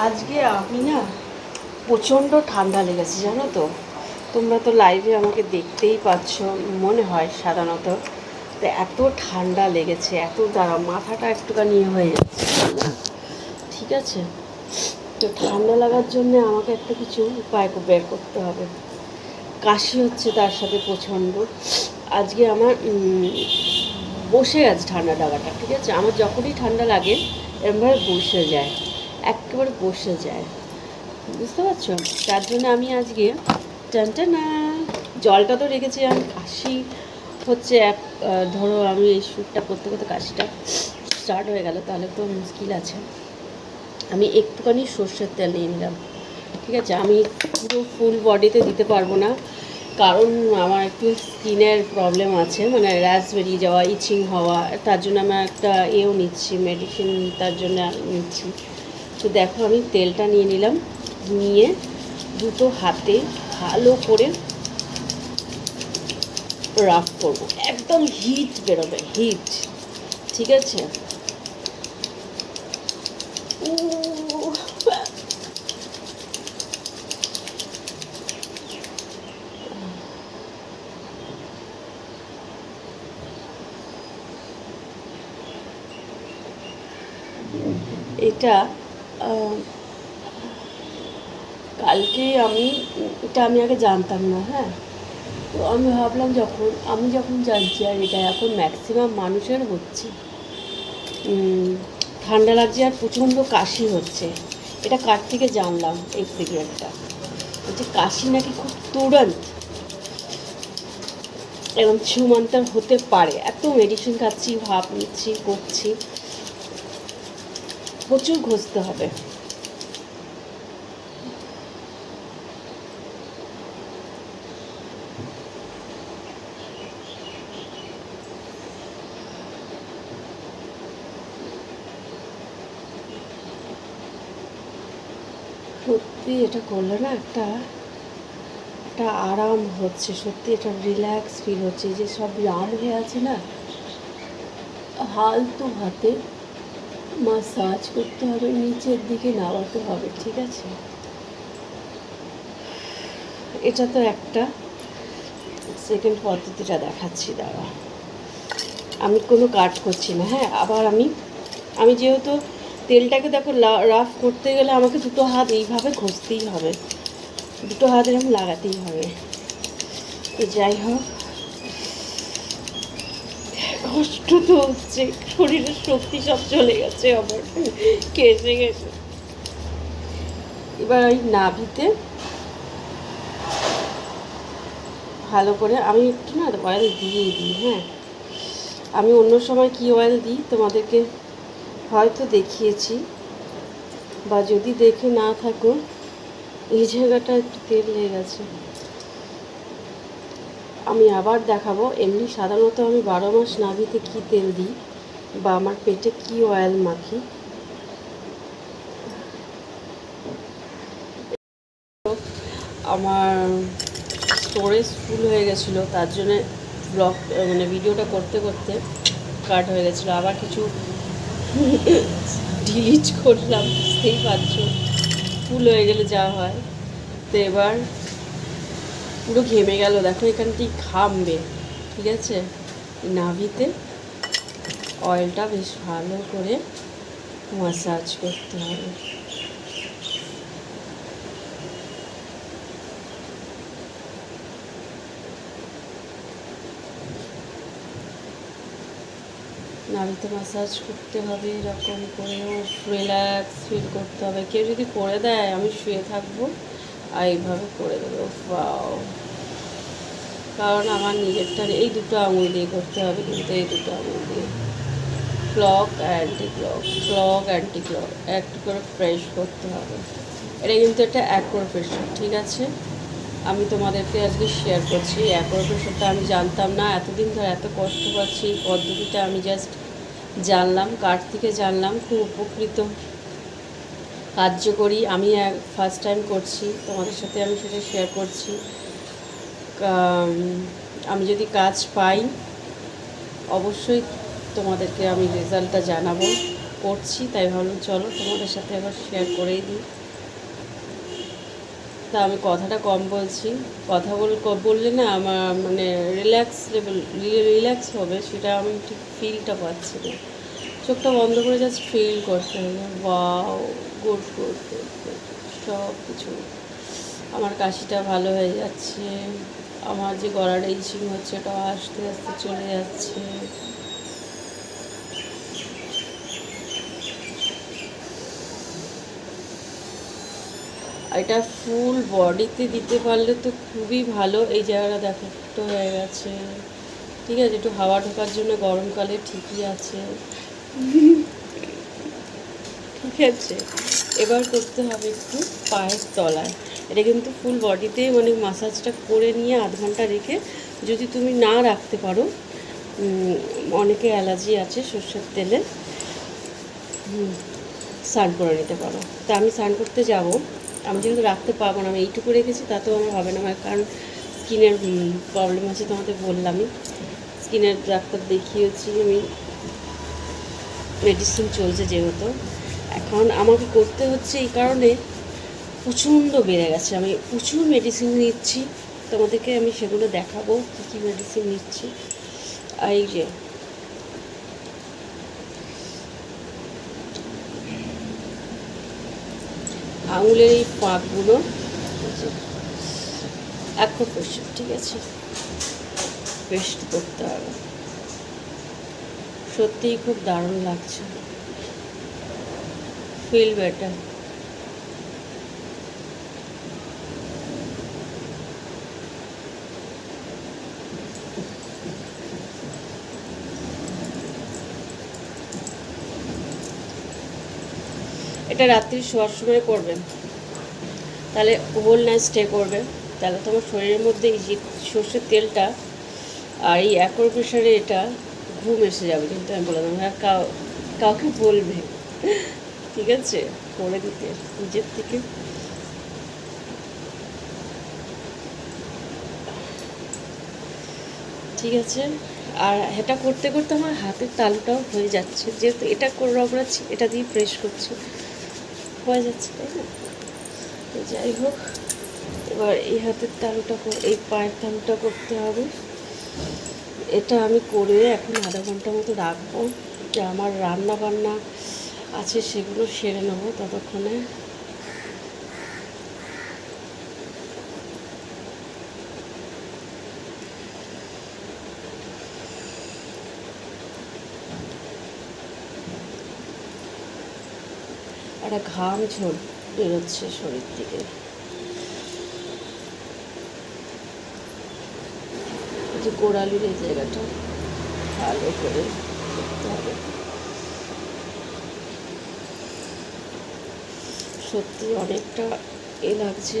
আজকে আমি না প্রচণ্ড ঠান্ডা লেগেছে জানো তো। তোমরা তো লাইভে আমাকে দেখতেই পাচ্ছ মনে হয় সাধারণত। তো এত ঠান্ডা লেগেছে, এত দ্বারা মাথাটা একটুখানি হয়ে যাচ্ছে, ঠিক আছে। তো ঠান্ডা লাগার জন্য আমাকে একটা কিছু উপায় বের করতে হবে। কাশি হচ্ছে তার সাথে প্রচণ্ড। আজকে আমার বসে গেছে ঠান্ডা লাগাটা, ঠিক আছে। আমার যখনই ঠান্ডা লাগে এরমভাবে বসে যায়, একেবারে বসে যায়, বুঝতে পারছো। তার জন্য আমি আজকে টানটানা জলটা তো রেখেছি। আমি কাশি হচ্ছে ধরো আমি এই শ্যুটটা করতে করতে কাশিটা স্টার্ট হয়ে গেল, তাহলে তো মুশকিল আছে। আমি একটুখানি সর্ষের তেল নিয়ে নিলাম, ঠিক আছে। আমি পুরো ফুল বডিতে দিতে পারবো না, কারণ আমার একটু স্কিনের প্রবলেম আছে, মানে র্যাশ বেরিয়ে যাওয়া, ইচিং হওয়া। তার জন্য আমি একটা নিচ্ছি, মেডিসিন তার জন্য নিচ্ছি। তো দেখো আমি তেলটা নিয়ে নিলাম, নিয়ে দুটো হাতে ভালো করে রাফ করব, একদম হিট বেরোবে, হিট, ঠিক আছে। এটা কালকে এটা আমি আগে জানতাম না, হ্যাঁ। তো আমি ভাবলাম যখন জানছি, আর এটা এখন ম্যাক্সিমাম মানুষের হচ্ছে, ঠান্ডা লাগছে আর প্রচণ্ড কাশি হচ্ছে। এটা কার থেকে জানলাম এই সিগারেটটা, বলছে কাশি নাকি খুব তুরন্ত এবং ছুমন্তর হতে পারে। এত মেডিসিন খাচ্ছি, ভাব নিচ্ছি, করছি, প্রচুর ঘষতে হবে। সত্যি এটা করলে না একটা আরাম হচ্ছে, সত্যি এটা রিল্যাক্স ফিল হচ্ছে। যে সব লাল হয়ে আছে না, হালতু হাতে মাসাজ করতে হবে, নিচের দিকে নামাতে হবে, ঠিক আছে। এটা তো একটা সেকেন্ড পদ্ধতিটা দেখাচ্ছি, দাঁড়া। আমি কোনো কাট করছি না, হ্যাঁ। আবার আমি যেহেতু তেলটাকে দেখো রাফ করতে গেলে আমাকে দুটো হাত এইভাবে ঘষতেই হবে, দুটো হাত এরকম লাগাতেই হবে। তো যাই হোক, কষ্ট তো হচ্ছে, শরীরের শক্তি সব চলে গেছে আমার, কেসে গেছে। এবার ওই নাভিতে ভালো করে আমি একটু না অয়েল দিয়েই দিই, হ্যাঁ। আমি অন্য সময় কি অয়েল দিই তোমাদেরকে হয়তো দেখিয়েছি, বা যদি দেখে না থাকো, এই জায়গাটা একটু তেল লেগে গেছে, আমি আবার দেখাবো। এমনি সাধারণত আমি 12 মাস নাভিতে কী তেল দিই বা আমার পেটে কী অয়েল মাখি। আমার স্টোরেজ ফুল হয়ে গেছিলো, তার জন্যে ব্লগ মানে ভিডিওটা করতে করতে কাট হয়ে গেছিলো। আবার কিছু ডিলিট করলাম, বুঝতেই পারছো, ফুল হয়ে গেলে যা হয়। তো এবার পুরো ঘেমে গেল, দেখো এখানটি ঘামবে, ঠিক আছে। নাভিতে অয়েলটা বেশ ভালো করে মাসাজ করতে হবে। নাভিতে মাসাজ করতে হবে, এরকম করেও রিল্যাক্স ফিল করতে হবে। কেউ যদি করে দেয় আমি শুয়ে থাকবো আর এইভাবে করে দেবো, বাও। কারণ আমার নিজেরটা এই দুটো আঙুল দিয়ে করতে হবে, কিন্তু এই দুটো আঙুল দিয়ে clock anti clock, clock anti clock, একটু করে ফ্রেশ করতে হবে। এটা কিন্তু একটা অ্যাকোর প্রেশার, ঠিক আছে। আমি তোমাদেরকে আজকে শেয়ার করছি। অ্যাকোর প্রেশারটা আমি জানতাম না, এতদিন ধরে এত কষ্ট পাচ্ছি। এই পদ্ধতিটা আমি জাস্ট জানলাম, কার থেকে জানলাম, খুব উপকৃত, কার্যকরী। আমি ফার্স্ট টাইম করছি, তোমাদের সাথে আমি সেটা শেয়ার করছি। আমি যদি কাজ পাই অবশ্যই তোমাদেরকে আমি রেজাল্টটা জানাবো। করছি, তাই ভাবলাম চলো তোমাদের সাথে আবার শেয়ার করেই দিই। তা আমি কথাটা কম বলছি, কথা বললে না আমার মানে রিল্যাক্স হবে, সেটা আমি ঠিক ফিলটা পাচ্ছি না। চোখটা বন্ধ করে জাস্ট ফিল করতে হবে, wow, good good good good, সব কিছু। আমার কাশিটা ভালো হয়ে যাচ্ছে, আমার যে গলার ইচিং হচ্ছে ওটা আস্তে আস্তে চলে যাচ্ছে। এটা ফুল বডিতে দিতে পারলে তো খুবই ভালো। এই জায়গাটা দেখো ফুটো হয়ে গেছে, ঠিক আছে, একটু হাওয়া ঢোকার জন্য গরমকালে ঠিকই আছে। ঠিক আছে, এবার করতে হবে একটু পায়ের তলায়। এটা কিন্তু ফুল বডিতে মানে মাসাজটা করে নিয়ে আধ ঘন্টা রেখে, যদি তুমি না রাখতে পারো, অনেকে অ্যালার্জি আছে সর্ষের তেলে, স্নান করে নিতে পারো। তা আমি স্নান করতে যাব, আমি যেহেতু রাখতে পারবো না, আমি এইটুকু রেখেছি তাতেও আমার হবে না, আমার কারণ স্কিনের প্রবলেম আছে, তোমাদের বললামই। স্কিনের ডাক্তার দেখিয়েছি আমি, মেডিসিন চলছে যেহেতু। এখন আমাকে করতে হচ্ছে এই কারণে প্রচণ্ড বেড়ে গেছে, আমি প্রচুর মেডিসিন নিচ্ছি, তোমাদেরকে আমি সেগুলো দেখাবো কী কী মেডিসিন নিচ্ছি। এই যে আঙুলের এই পাকগুলো অ্যাকুপ্রেশার, ঠিক আছে, পেস্ট করতে হবে। সত্যিই খুব দারুণ লাগছে, ফিল বেটার। এটা রাত্রি শোয়ার সময় করবে, তাহলে হোল নাইট স্টে করবে, তাহলে তোমার শরীরের মধ্যে এই যে সর্ষের তেলটা আর এই অ্যাকুপ্রেশারে এটা ঘুম এসে যাবে। কিন্তু আমি বলে দেবো, হ্যাঁ কাউকে বলবে, ঠিক আছে, করে দিতে নিজের থেকে। ঠিক আছে, আর এটা করতে করতে আমার হাতের তালুটাও হয়ে যাচ্ছে, যেহেতু এটা করে রগড়াচ্ছি, এটা দিয়ে প্রেস করছি, হয়ে যাচ্ছে, তাই না? তো যাই হোক, এবার এই হাতের তালুটা এই পায়ের তালুটা করতে হবে। এটা আমি করে এখন আধা ঘন্টা মতো রাখবো, যে আমার রান্না বান্না আছে সেগুলো সেরে নেবো ততক্ষণে। একটা ঘাম ঝোল বেরোচ্ছে শরীর থেকে, যে গোড়ালির এই জায়গাটা ভালো করে করতে হবে। সত্যি অনেকটা লাগছে।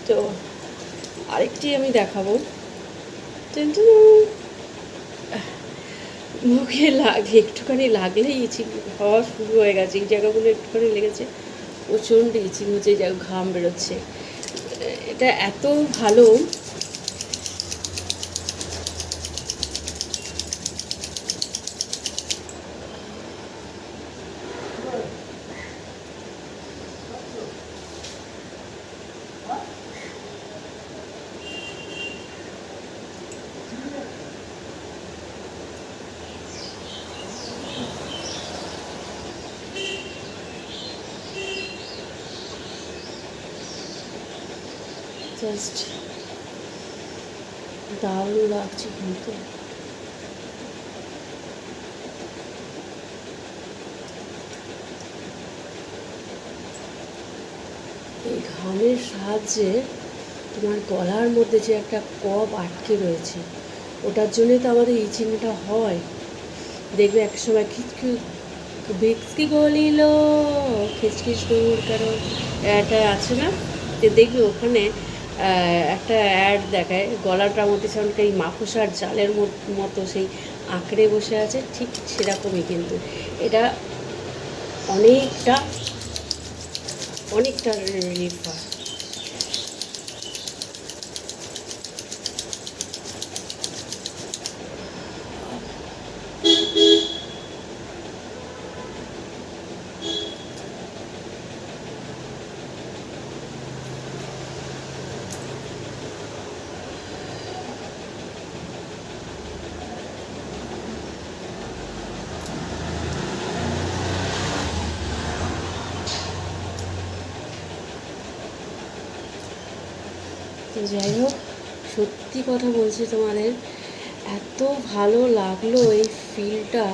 তো আরেকটি আমি দেখাবো, কিন্তু মুখে একটুখানি লাগলেই ইচিং হওয়া শুরু হয়ে গেছে, এই জায়গাগুলো একটুখানি লেগেছে, প্রচণ্ড ইচিং হচ্ছে, এই জায়গা ঘাম বেরোচ্ছে। এটা এত ভালো, জাস্ট দারুণ লাগছে কিন্তু। এই ঘামের সাহায্যে তোমার গলার মধ্যে যে একটা কফ আটকে রয়েছে, ওটার জন্যই তো আমাদের ইচিংটা হয়। দেখবে এক সময় ভিক্সকি গলিল খিচখিচ দূর, কারণ এটা আছে না, যে দেখবে ওখানে একটা অ্যাড দেখায়, গলাটার মধ্যে সেমনটা এই মাকড়সার জালের মতো সেই আঁকড়ে বসে আছে, ঠিক সেরকমই কিন্তু এটা অনেকটা অনেকটা রিলিফ হয়। তো যাই হোক, সত্যি কথা বলছি তোমাদের, এত ভালো লাগলো এই ফিলটা।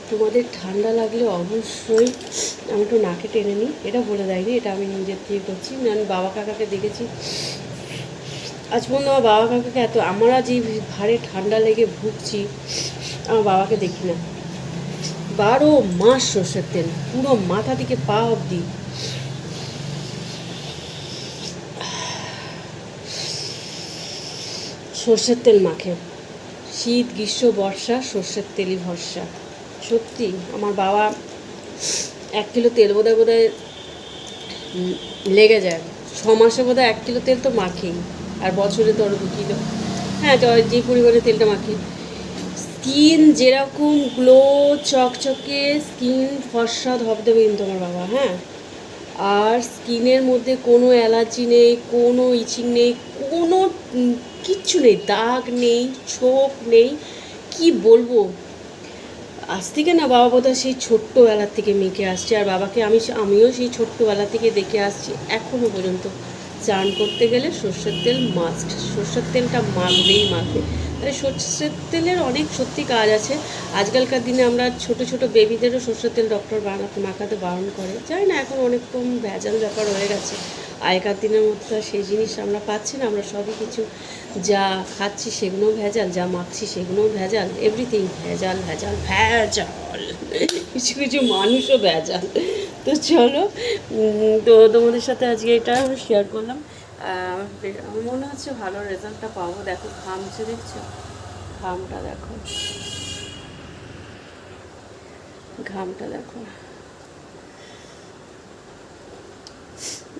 তোমাদের ঠান্ডা লাগলে অবশ্যই, আমি একটু নাকে টেনে নিই, এটা বলে দেয়নি, এটা আমি নিজের থেকে করছি। আমি বাবা কাকাকে দেখেছি, আজ পর্যন্ত আমার বাবা কাকাকে এত, আমরা যে ভারে ঠান্ডা লেগে ভুগছি, আমার বাবাকে দেখি না। 12 মাস সর্ষের তেল, পুরো মাথা থেকে পা অবধি। সর্ষের তেল মাখে, শীত গ্রীষ্ম বর্ষা সর্ষের তেলই ভরসা। সত্যি আমার বাবা 1 কিলো তেল বোধহয় লেগে যায়, 6 মাসে বোধহয় 1 কিলো তেল তো মাখেই, আর বছরে তো আরও 2 কিলো। হ্যাঁ, তো যে পরিমাণে তেলটা মাখি, স্কিন যেরকম গ্লো, চকচকে স্কিন, ফর্সা ধবধবে কিন্তু আমার বাবা। হ্যাঁ, আর স্কিনের মধ্যে কোনো অ্যালার্জি নেই, কোনো ইচিং নেই, কোনো কিচ্ছু নেই, দাগ নেই, ছোপ নেই, কি বলবো। আজ থেকে না, বাবা বোধহয় সেই ছোট্টবেলার থেকে মেখে আসছে, আর বাবাকে আমিও সেই ছোট্টবেলা থেকে দেখে আসছি এখনও পর্যন্ত। চান করতে গেলে সর্ষের তেল মাস্ট, সর্ষের তেলটা মাখবেই মাখবে। তাই সর্ষের তেলের অনেক সত্যি কাজ আছে। আজকালকার দিনে আমরা ছোট ছোট বেবিদেরও সর্ষের তেল ডক্টর মাখাতে বারণ করে, জানি না, এখন অনেক কম ভেজাল ব্যাপার হয়ে গেছে। আগেকার দিনের মতো সেই জিনিস আমরা পাচ্ছি না, আমরা সবই কিছু যা খাচ্ছি সেগুলোও ভেজাল, যা মাখছি সেগুলোও ভেজাল, এভরিথিং ভেজাল ভেজাল ভেজাল, কিছু কিছু মানুষও ভেজাল। তো চলো, তো তোমাদের সাথে আজকে এটা আমি শেয়ার করলাম। আমার মনে হচ্ছে ভালো রেজাল্টটা পাবো। দেখো ঘামছে, দেখছো ঘামটা, দেখো ঘামটা, দেখো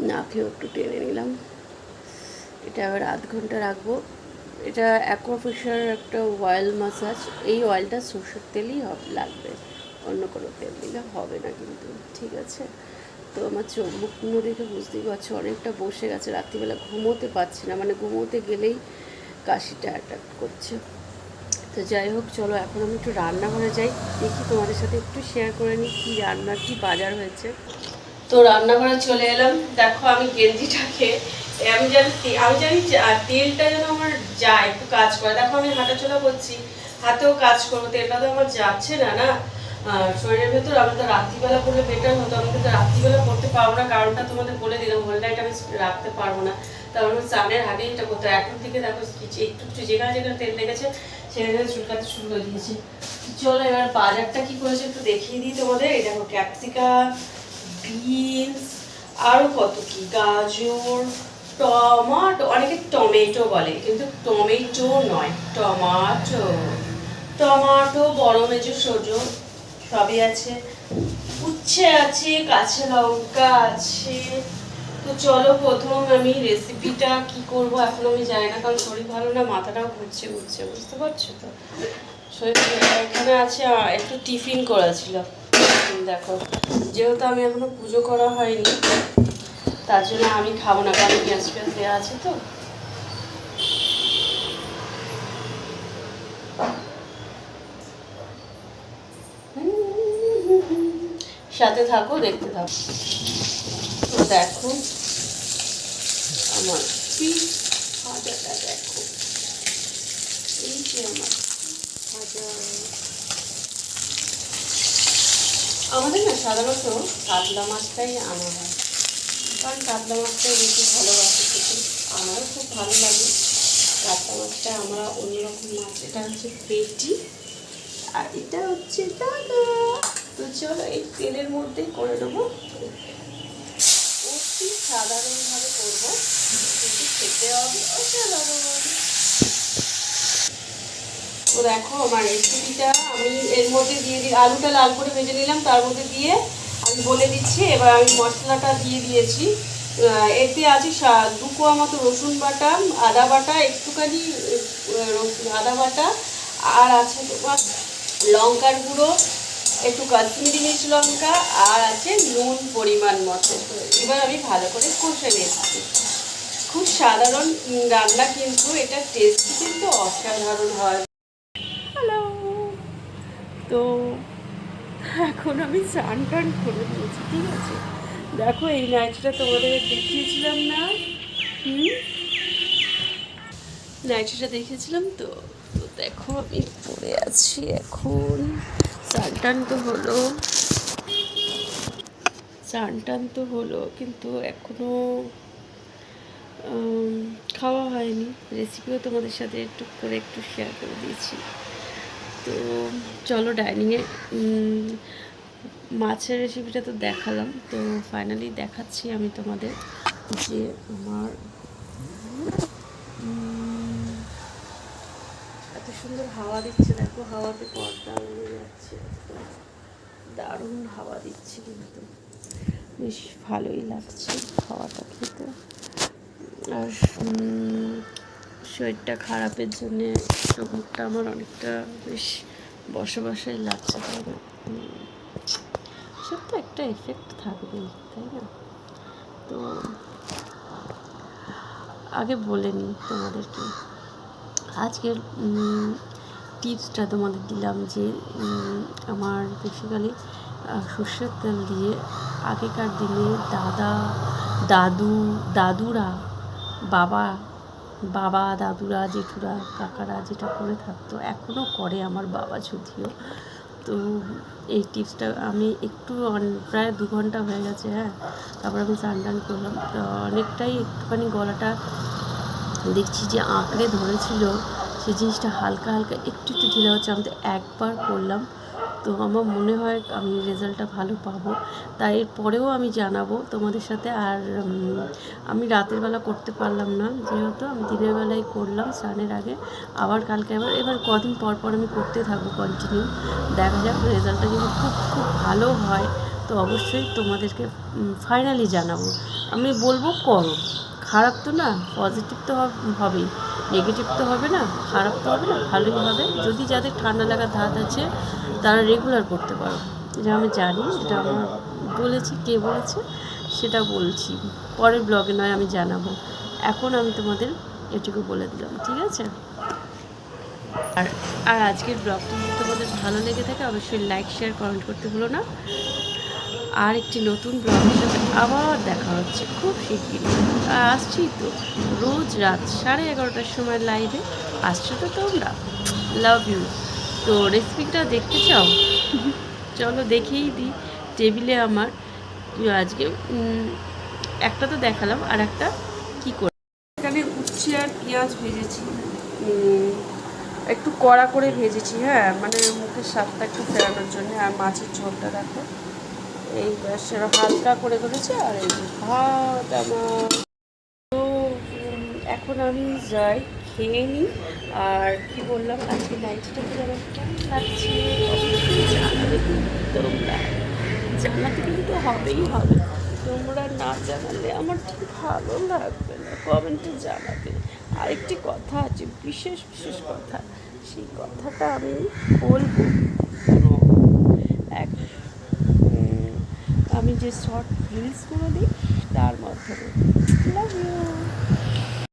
নাকেও একটু টেনে নিলাম। এটা আবার আধ ঘন্টা রাখবো। এটা অ্যাকোয়াফিশার একটা অয়েল মাসাজ, এই অয়েলটা সর্ষের তেলই লাগবে, অন্য কোনো তেল দিলে হবে না কিন্তু, ঠিক আছে? তো আমার চোখ মুখগুলো দেখে বুঝতেই পারছো অনেকটা বসে গেছে, রাত্রিবেলা ঘুমোতে পারছি না, মানে ঘুমোতে গেলেই কাশিটা অ্যাটাক করছে। তো যাই হোক, চলো এখন আমি একটু রান্নাঘরে যাই, দেখি তোমাদের সাথে একটু শেয়ার করে নিই কী রান্না, কী বাজার হয়েছে। তো রান্নাঘরে চলে এলাম। দেখো আমি গেঞ্জিটাকে, আমি জানি তেলটা যেন আমার যায়, একটু কাজ করে। দেখো আমি হাঁটাচলা করছি, হাতেও কাজ করবো, তেলটা তো আমার যাচ্ছে না না শরীরের ভেতর। আমি তো রাত্রিবেলা করলে বেটার হতো, আমি কিন্তু রাত্রিবেলা করতে পারবো না, কারণটা তোমাদের বলে দিলাম, হোল নাইট আমি রাখতে পারবো না, তার মানে স্নানের আগেই এটা করতে। এখন থেকে দেখো একটু একটু যেখানে যেখানে তেল লেগেছে সেখানে চুলকাতে শুরু করে দিয়েছি। চলো এবার বাজারটা কি করেছে একটু দেখিয়ে দিই তোমাদের। এই দেখো ক্যাপসিকাম, বিনস, আরও কত কি, গাজর, টমাটো, অনেকে টমেটো বলে কিন্তু টমেটো নয়, টমাটো, টমাটো, বড় মেজো সজো সবই আছে, উচ্ছে আছে, কাঁচা লঙ্কা আছে। তো চলো প্রথম আমি রেসিপিটা কি করব এখন আমি জানি না, কারণ শরীর ভালো না, মাথাটাও ঘুরছে বুঝতে পারছো তো। শরীর এখানে আছে, একটু টিফিন করেছিল। দেখো যেহেতু আমি এখনো পুজো করা হয়নি, তার জন্য আমি খাবো না, কারণ পেঁয়াজ দেওয়া আছে তো। সাথে থাকো, দেখতে থাকো। তো দেখো আমার পিস ভাজাটা, দেখো এই যে আমার ভাজা। আমাদের না সাধারণত কাতলা মাছটাই আনা হয়, কারণ কাতলা মাছটাই বেশি ভালোবাসি খেতে, আমারও খুব ভালো লাগে কাতলা মাছটা। আমরা অন্যরকম মাছ, এটা হচ্ছে পেটি আর এটা হচ্ছে দাদা। তো চলো এই তেলের মধ্যেই করে নেবো, অতি সাধারণভাবে করবো, কিন্তু খেতে হবে অসাধারণ। তো দেখো আমার রেসিপিটা আমি এর মধ্যে দিয়ে দিই, আলুটা লাল করে ভেজে নিলাম, তার মধ্যে দিয়ে আমি বলে দিচ্ছি। এবার আমি মশলাটা দিয়ে দিয়েছি, এতে আছে 2 কোয়া মতো রসুন বাটা, আদা বাটা একটুখানি, আদা বাটা, আর আছে তোমার লঙ্কার গুঁড়ো, একটু কাশ্মীরি মির্চ লঙ্কা, আর আছে নুন পরিমাণ মতো। এবার আমি ভালো করে কষে নিচ্ছি। খুব সাধারণ রান্না, কিন্তু এটা টেস্ট কিন্তু অসাধারণ হয়। হ্যালো, তো এখন আমি স্নান টান করে দিয়েছি, ঠিক আছে? দেখো এই নাইটটা তোমাদের দেখিয়েছিলাম না, নাইটিটা দেখেছিলাম তো, তো দেখো আমি পরে আছি এখন। স্নান টান তো হলো, স্নান টান তো হলো, কিন্তু এখনও খাওয়া হয়নি। রেসিপিও তোমাদের সাথে একটু করে একটু শেয়ার করে দিয়েছি। তো চলো ডাইনিংয়ে, মাছের রেসিপিটা তো দেখালাম, তো ফাইনালি দেখাচ্ছি আমি তোমাদের যে আমার এত সুন্দর হাওয়া দিচ্ছে, দেখো হাওয়াতে পর্দা উড়ে যাচ্ছে, দারুণ হাওয়া দিচ্ছে, কিন্তু বেশ ভালোই লাগছে হাওয়াটা খেতে। আর শরীরটা খারাপের জন্যে চোখটা আমার অনেকটা বেশ বসা বসাই লাগছে, তাই না? সব তো একটা এফেক্ট থাকবেই, তাই না? তো আগে বলে নিই তোমাদেরকে, আজকের টিপসটা তোমাদের দিলাম যে আমার বেসিক্যালি সর্ষের তেল দিয়ে আগেকার দিনে দাদুরা, বাবা দাদুরা, জেঠুরা, কাকারা যেটা করে থাকতো, এখনও করে আমার বাবা যদিও। তো এই টিপসটা আমি একটু প্রায় 2 ঘন্টা হয়ে গেছে, হ্যাঁ, তারপর আমি স্নান টান করলাম, তো অনেকটাই একটুখানি গলাটা দেখছি যে আঁকড়ে ধরেছিল, সেই জিনিসটা হালকা হালকা একটু একটু ঢিলা হচ্ছে। আমি তো একবার করলাম, তো আমার মনে হয় আমি রেজাল্টটা ভালো পাবো, তাই এরপরেও আমি জানাবো তোমাদের সাথে। আর আমি রাতের বেলা করতে পারলাম না, যেহেতু আমি দিনের বেলায় করলাম স্নানের আগে, আবার কালকে এবার কদিন পর পর আমি করতে থাকবো কন্টিনিউ, দেখা যাক রেজাল্টটা যদি খুব খুব ভালো হয় তো অবশ্যই তোমাদেরকে ফাইনালি জানাবো। আমি বলবো করো, খারাপ তো না, পজিটিভ তো হবেই, নেগেটিভ তো হবে না, খারাপ তো হবে না, ভালোই হবে। যদি যাদের ঠান্ডা লাগার ধাত আছে তারা রেগুলার করতে পারো, এটা আমি জানি, এটা আমার বলেছি, কে বলেছে সেটা বলছি, পরের ব্লগে নয় আমি জানাবো। এখন আমি তোমাদের এটুকু বলে দিলাম, ঠিক আছে? আর আর আজকের ব্লগটা যদি তোমাদের ভালো লেগে থাকে অবশ্যই লাইক, শেয়ার, কমেন্ট করতে ভুলো না। আর একটি নতুন ব্লগের সাথে আবার দেখা হচ্ছে খুব শিগগিরই। আসছি তো রোজ রাত 11:30টার সময় লাইভে, আসছো তো তোমরা, লাভ ইউ। তো রেসিপিটা দেখতে চাও? চলো দেখেই দিই। টেবিলে আমার আজকে একটা তো দেখালাম, আর একটা কী করে এখানে উচ্ছে আর পেঁয়াজ ভেজেছি, একটু কড়া করে ভেজেছি, হ্যাঁ, মানে মুখের স্বাদটা একটু ফেরানোর জন্য। আর মাছের ঝোলটা দেখো এই হালকা করে করেছে, আর এই ভাত আমার। তো এখন আমি যাই, খেয়ে নিই। আর কি বললাম, আজকে নাইটটা করে আমার কেমন লাগছে জানাবে কিন্তু তোমরা, জানাতে কিন্তু হবেই হবে। তোমরা না জানালে আমার ঠিক ভালো লাগবে না, কমেন্টে জানাবে। আরেকটি কথা আছে, বিশেষ বিশেষ কথা, সেই কথাটা আমি বলবো এক আমি যে শর্ট রিলসগুলো দিই তার মাধ্যমে। Love you.